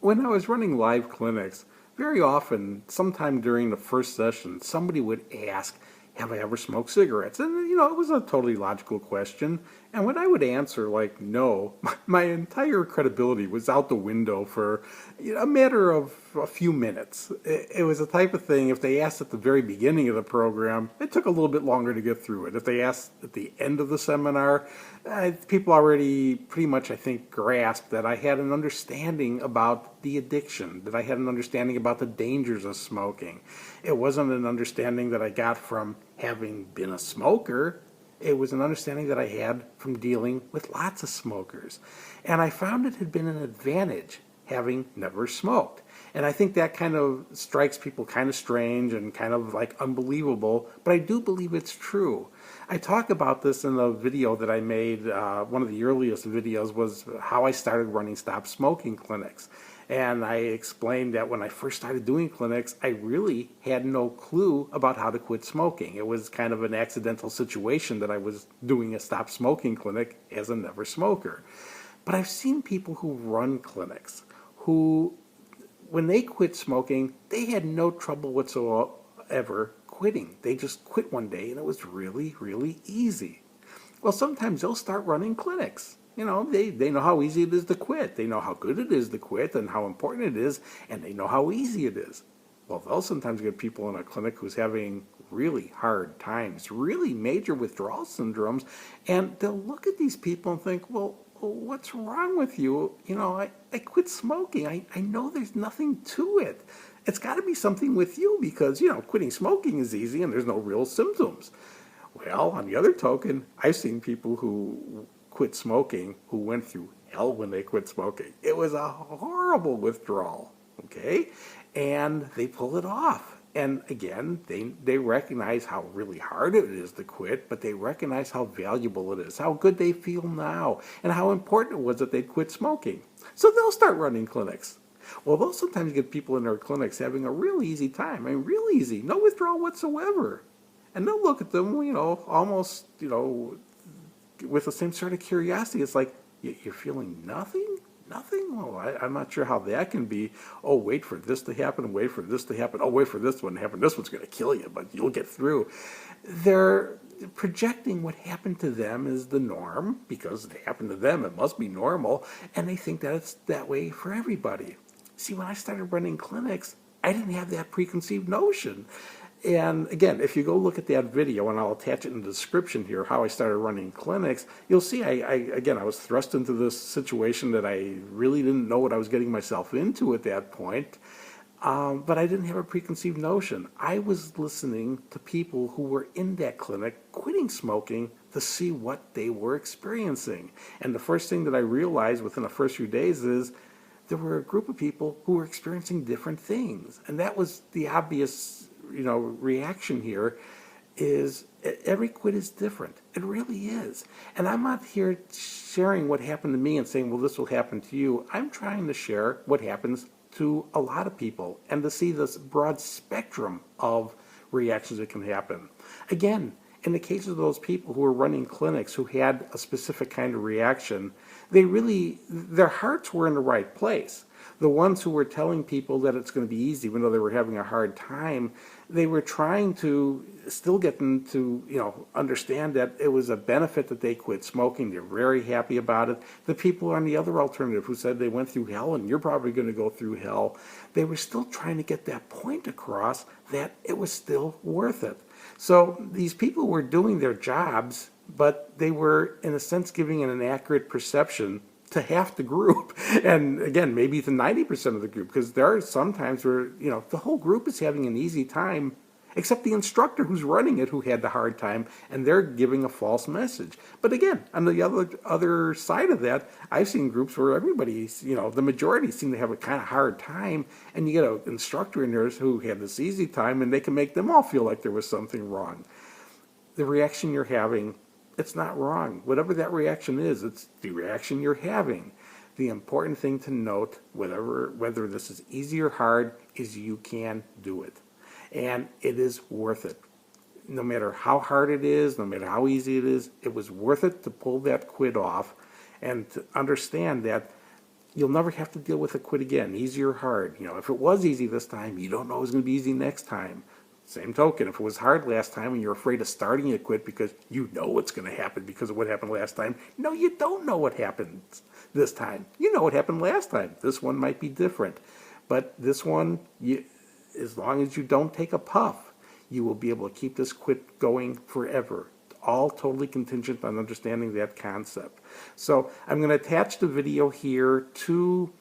When I was running live clinics, very often, sometime during the first session, somebody would ask, have I ever smoked cigarettes? And, it was a totally logical question. And when I would answer, like, no, my entire credibility was out the window for a matter of a few minutes. It was the type of thing, if they asked at the very beginning of the program, it took a little bit longer to get through it. If they asked at the end of the seminar, people already pretty much, I think, grasped that I had an understanding about the addiction, that I had an understanding about the dangers of smoking. It wasn't an understanding that I got from having been a smoker. It was an understanding that I had from dealing with lots of smokers. And I found it had been an advantage having never smoked. And I think that kind of strikes people kind of strange and kind of like unbelievable, but I do believe it's true. I talk about this in a video that I made. One of the earliest videos was how I started running stop smoking clinics. And I explained that when I first started doing clinics, I really had no clue about how to quit smoking. It was kind of an accidental situation that I was doing a stop smoking clinic as a never smoker. But I've seen people who run clinics who, when they quit smoking, they had no trouble whatsoever quitting. They just quit one day and it was really, really easy. Well, sometimes they'll start running clinics. They know how easy it is to quit. They know how good it is to quit and how important it is, and they know how easy it is. Well, they'll sometimes get people in a clinic who's having really hard times, really major withdrawal syndromes, and they'll look at these people and think, well, what's wrong with you? I quit smoking. I know there's nothing to it. It's got to be something with you because, quitting smoking is easy and there's no real symptoms. Well, on the other token, I've seen people who quit smoking who went through hell when they quit smoking. It was a horrible withdrawal, okay? And they pull it off. And again, they recognize how really hard it is to quit, but they recognize how valuable it is, how good they feel now, and how important it was that they quit smoking. So they'll start running clinics. Well, they'll sometimes get people in their clinics having a real easy time. I mean, real easy, no withdrawal whatsoever. And they'll look at them, almost, with the same sort of curiosity. It's like, you're feeling nothing? Nothing? Well, I'm not sure how that can be. Oh, wait for this to happen, wait for this to happen. Oh, wait for this one to happen. This one's going to kill you, but you'll get through. They're projecting what happened to them as the norm, because it happened to them, it must be normal, and they think that it's that way for everybody. See, when I started running clinics, I didn't have that preconceived notion. And again, if you go look at that video, and I'll attach it in the description here, how I started running clinics, you'll see I was thrust into this situation that I really didn't know what I was getting myself into at that point. But I didn't have a preconceived notion. I was listening to people who were in that clinic quitting smoking to see what they were experiencing. And the first thing that I realized within the first few days is there were a group of people who were experiencing different things. And that was the obvious reaction here is every quit is different. It really is. And I'm not here sharing what happened to me and saying, well, this will happen to you. I'm trying to share what happens to a lot of people and to see this broad spectrum of reactions that can happen. Again, in the case of those people who were running clinics who had a specific kind of reaction, their hearts were in the right place. The ones who were telling people that it's going to be easy, even though they were having a hard time, they were trying to still get them to, understand that it was a benefit that they quit smoking. They're very happy about it. The people on the other alternative who said they went through hell and you're probably going to go through hell, they were still trying to get that point across that it was still worth it. So these people were doing their jobs, but they were, in a sense, giving an accurate perception to half the group, and again, maybe to 90% of the group, because there are some times where, the whole group is having an easy time, except the instructor who's running it who had the hard time, and they're giving a false message. But again, on the other side of that, I've seen groups where everybody's, the majority seem to have a kind of hard time, and you get an instructor in there who had this easy time, and they can make them all feel like there was something wrong. The reaction you're having, it's not wrong. Whatever that reaction is, it's the reaction you're having. The important thing to note, whether this is easy or hard, is you can do it. And it is worth it. No matter how hard it is, no matter how easy it is, it was worth it to pull that quit off and to understand that you'll never have to deal with a quit again, easy or hard. If it was easy this time, you don't know it was going to be easy next time. Same token, if it was hard last time and you're afraid of starting a quit because you know what's going to happen because of what happened last time, no, you don't know what happens this time. You know what happened last time. This one might be different. But this one, as long as you don't take a puff, you will be able to keep this quit going forever. All totally contingent on understanding that concept. So I'm going to attach the video here to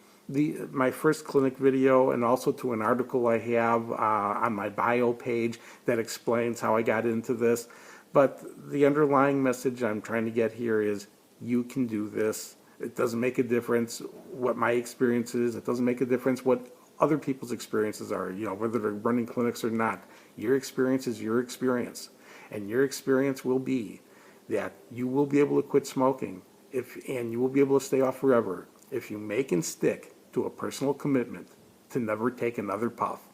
my first clinic video and also to an article I have on my bio page that explains how I got into this. But the underlying message I'm trying to get here is you can do this. It doesn't make a difference what my experience is. It doesn't make a difference what other people's experiences are, whether they're running clinics or not. Your experience is your experience. And your experience will be that you will be able to quit smoking and you will be able to stay off forever if you make and stick to a personal commitment to never take another puff.